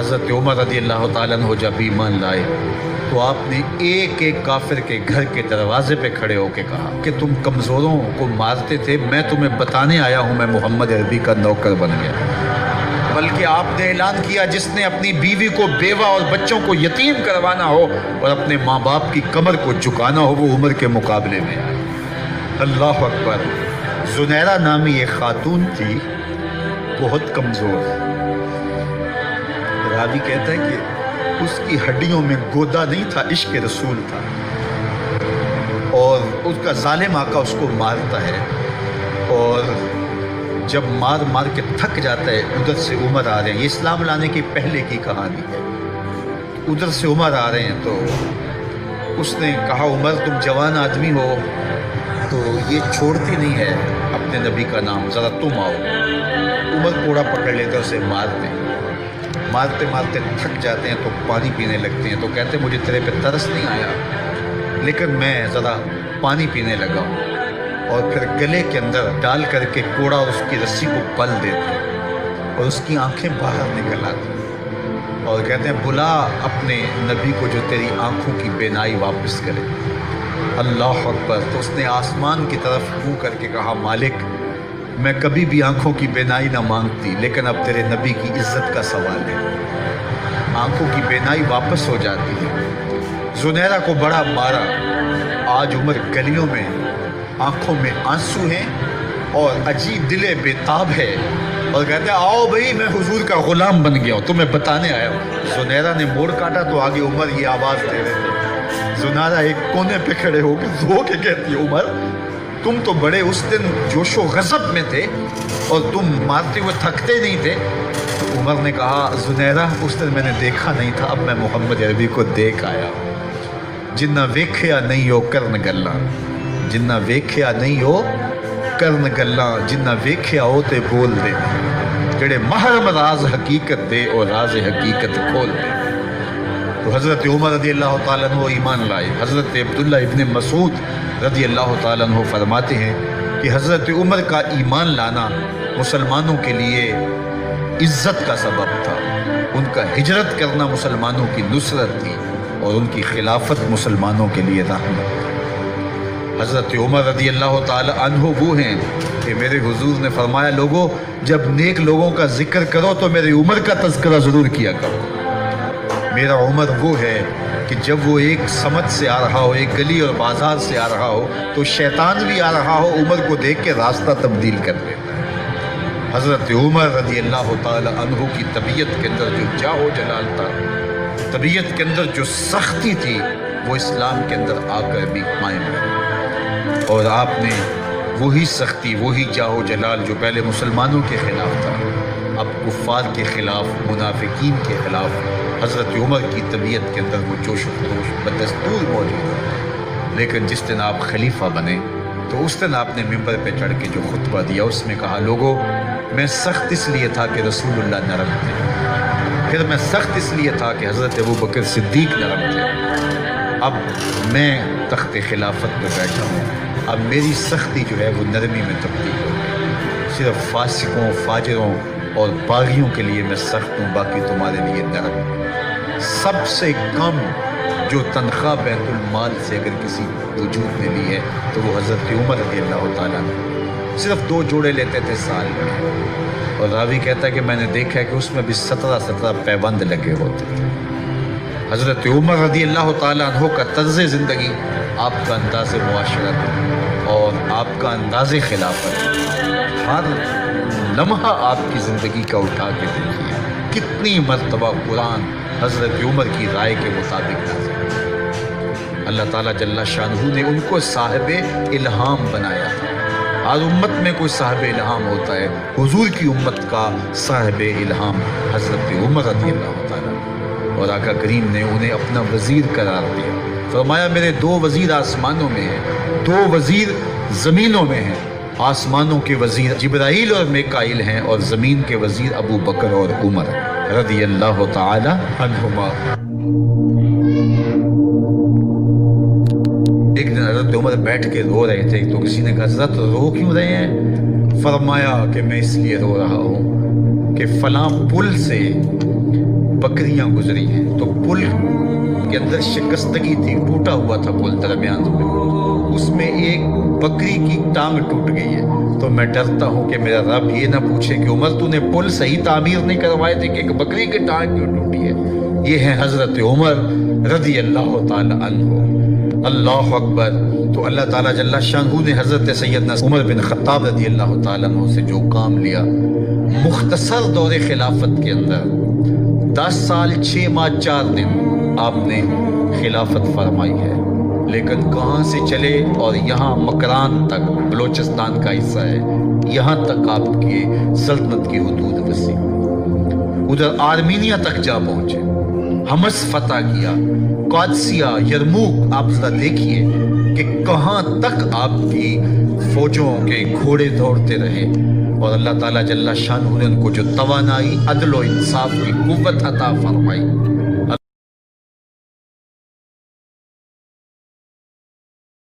حضرت عمر رضی اللہ تعالیٰ عنہ جب ایمان لائے تو آپ نے ایک ایک کافر کے گھر کے دروازے پہ کھڑے ہو کے کہا کہ تم کمزوروں کو مارتے تھے، میں تمہیں بتانے آیا ہوں میں محمد عربی کا نوکر بن گیا۔ بلکہ آپ نے اعلان کیا جس نے اپنی بیوی کو بیوہ اور بچوں کو یتیم کروانا ہو اور اپنے ماں باپ کی کمر کو جھکانا ہو وہ عمر کے مقابلے میں۔ اللہ اکبر۔ زنیرہ نامی ایک خاتون تھی، بہت کمزور۔ راوی کہتا ہے کہ اس کی ہڈیوں میں گودا نہیں تھا، عشق رسول تھا، اور اس کا ظالم آقا اس کو مارتا ہے، اور جب مار مار کے تھک جاتا ہے ادھر سے عمر آ رہے ہیں، یہ اسلام لانے کے پہلے کی کہانی ہے، ادھر سے عمر آ رہے ہیں تو اس نے کہا عمر تم جوان آدمی ہو تو یہ چھوڑتی نہیں ہے اپنے نبی کا نام، ذرا تم آؤ۔ عمر کوڑا پکڑ لیتے اسے مارتے مارتے تھک جاتے ہیں تو پانی پینے لگتے ہیں، تو کہتے ہیں مجھے تیرے پہ ترس نہیں آیا لیکن میں ذرا پانی پینے لگا ہوں، اور پھر گلے کے اندر ڈال کر کے کوڑا اور اس کی رسی کو پل دیتے اور اس کی آنکھیں باہر نکل آتی اور کہتے ہیں بلا اپنے نبی کو جو تیری آنکھوں کی بینائی واپس کرے۔ اللہ اکبر۔ تو اس نے آسمان کی طرف منہ کر کے کہا مالک میں کبھی بھی آنکھوں کی بینائی نہ مانگتی لیکن اب تیرے نبی کی عزت کا سوال ہے۔ آنکھوں کی بینائی واپس ہو جاتی ہے۔ زنیرہ کو بڑا مارا، آج عمر گلیوں میں آنکھوں میں آنسو ہیں اور عجیب دل بے تاب ہے، اور کہتے ہیں آؤ بھئی میں حضور کا غلام بن گیا ہوں، تمہیں بتانے آیا ہوں۔ زنیرہ نے موڑ کاٹا تو آگے عمر یہ آواز دے رہے تھے۔ زنیرہ ایک کونے پہ کھڑے ہو کے رو کے کہتی ہے عمر تم تو بڑے اس دن جوش و غضب میں تھے اور تم مارتے ہوئے تھکتے نہیں تھے۔ عمر نے کہا زنیرہ اس دن میں نے دیکھا نہیں تھا، اب میں محمد عربی کو دیکھ آیا ہوں۔ جنہ ویکھیا نہیں ہو کرن گلاں، جنہ ویکھیا نہیں ہو کرن گلاں، جنہ ویکھیا ہو تے بول دے، جڑے محرم راز حقیقت دے اور راز حقیقت کھول دے۔ تو حضرت عمر رضی اللہ تعالیٰ عنہ ایمان لائے۔ حضرت عبداللہ ابن مسعود رضی اللہ تعالیٰ عنہ فرماتے ہیں کہ حضرت عمر کا ایمان لانا مسلمانوں کے لیے عزت کا سبب تھا، ان کا ہجرت کرنا مسلمانوں کی نصرت تھی اور ان کی خلافت مسلمانوں کے لیے رحمت۔ حضرت عمر رضی اللہ تعالیٰ عنہ وہ ہیں کہ میرے حضور نے فرمایا لوگوں جب نیک لوگوں کا ذکر کرو تو میرے عمر کا تذکرہ ضرور کیا کرو۔ میرا عمر وہ ہے کہ جب وہ ایک سمت سے آ رہا ہو، ایک گلی اور بازار سے آ رہا ہو تو شیطان بھی آ رہا ہو عمر کو دیکھ کے راستہ تبدیل کر دیتا ہے۔ حضرت عمر رضی اللہ تعالی عنہ کی طبیعت کے اندر جو جاہ و جلال تھا، طبیعت کے اندر جو سختی تھی، وہ اسلام کے اندر آ کر بھی قائم ہے، اور آپ نے وہی سختی، وہی جاہ و جلال جو پہلے مسلمانوں کے خلاف تھا اب کفار کے خلاف، منافقین کے خلاف حضرت عمر کی طبیعت کے اندر وہ جوش و خروش بدستور موجود ہے۔ لیکن جس دن آپ خلیفہ بنے تو اس دن آپ نے ممبر پہ چڑھ کے جو خطبہ دیا اس میں کہا لوگوں میں سخت اس لیے تھا کہ رسول اللہ نرم تھے، پھر میں سخت اس لیے تھا کہ حضرت ابوبکر صدیق نرم تھے، اب میں تخت خلافت پہ بیٹھا ہوں، اب میری سختی جو ہے وہ نرمی میں تبدیل ہو گئی، صرف فاسقوں، فاجروں اور باغیوں کے لیے میں سخت ہوں، باقی تمہارے لیے نرم ہوں۔ سب سے کم جو تنخواہ بیت المال سے اگر کسی وجود نے لی ہے تو وہ حضرت عمر رضی اللہ تعالیٰ عنہ، صرف 2 جوڑے لیتے تھے سال میں، اور راوی کہتا ہے کہ میں نے دیکھا ہے کہ اس میں بھی 17 پیبند لگے ہوتے تھے۔ حضرت عمر رضی اللہ تعالیٰ عنہ کا طرز زندگی، آپ کا انداز معاشرت اور آپ کا انداز خلافت، ہر لمحہ آپ کی زندگی کا اٹھا کے دیکھیے کتنی مرتبہ قرآن حضرت عمر کی رائے کے مطابق نازل۔ اللہ تعالیٰ جل شانہ نے ان کو صاحب الہام بنایا تھا۔ ہر امت میں کوئی صاحب الہام ہوتا ہے، حضور کی امت کا صاحب الہام حضرت عمر رضی اللہ تعالیٰ، اور آقا کریم نے انہیں اپنا وزیر قرار دیا۔ فرمایا میرے 2 وزیر آسمانوں میں ہیں، 2 وزیر زمینوں میں ہیں۔ آسمانوں کے وزیر جبرائیل اور میکائیل ہیں، اور زمین کے وزیر ابو بکر اور عمر رضی اللہ تعالی عنہما۔ ایک دن حضرت عمر بیٹھ کے رو رہے تھے تو کسی نے کہا حضرت رو کیوں رہے ہیں؟ فرمایا کہ میں اس لیے رو رہا ہوں کہ فلاں پل سے بکریاں گزری ہیں، تو پل کے اندر شکستگی تھی، ٹوٹا ہوا تھا پل درمیان میں، اس میں ایک بکری کی ٹانگ ٹوٹ گئی ہے۔ تو میں ڈرتا ہوں کہ میرا رب یہ نہ پوچھے کہ عمر تو نے پل صحیح تعمیر نہیں کروائے تھے کہ ایک بکری کی ٹانگ کیوں ٹوٹی ہے۔ یہ ہے حضرت عمر رضی اللہ تعالی عنہ۔ اللہ اکبر۔ تو اللہ تعالیٰ جل شانہ نے حضرت سیدنا عمر بن خطاب رضی اللہ تعالیٰ عنہ سے جو کام لیا، مختصر دور خلافت کے اندر 10 سال 6 ماہ 4 دن آپ نے خلافت فرمائی ہے، لیکن کہاں سے چلے اور یہاں مکران تک، بلوچستان کا حصہ ہے، یہاں تک آپ کی سلطنت کی حدود وسیع، ادھر آرمینیا تک جا پہنچے، حمص فتح کیا، قادسیہ، یرموک۔ آپ ذرا دیکھیے کہ کہاں تک آپ کی فوجوں کے گھوڑے دوڑتے رہے، اور اللہ تعالیٰ جل شانہ نے ان کو جو توانائی، عدل و انصاف کی قوت عطا فرمائی۔